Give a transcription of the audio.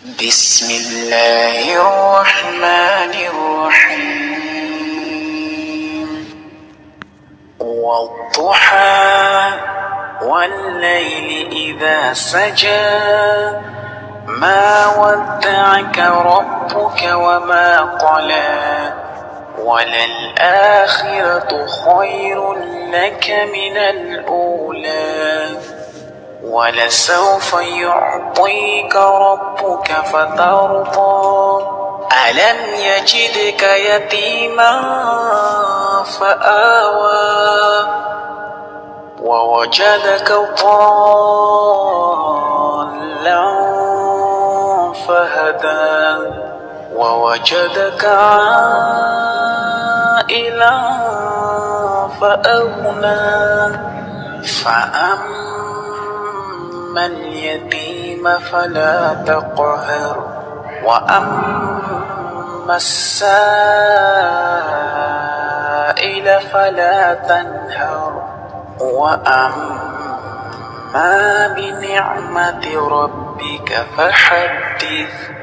بسم الله الرحمن الرحيم والضحى والليل إذا سجى ما ودعك ربك وما قلى وللآخرة خير لك من الأولى ولسوف يعطيك ربك فترضى ألم يجدك يتيما فآوى ووجدك ضالا فهدى ووجدك عائلا فأغنى فأما اليتيم فلا تقهر وأما السائل فلا تنهر وأما بنعمة ربك فحدث.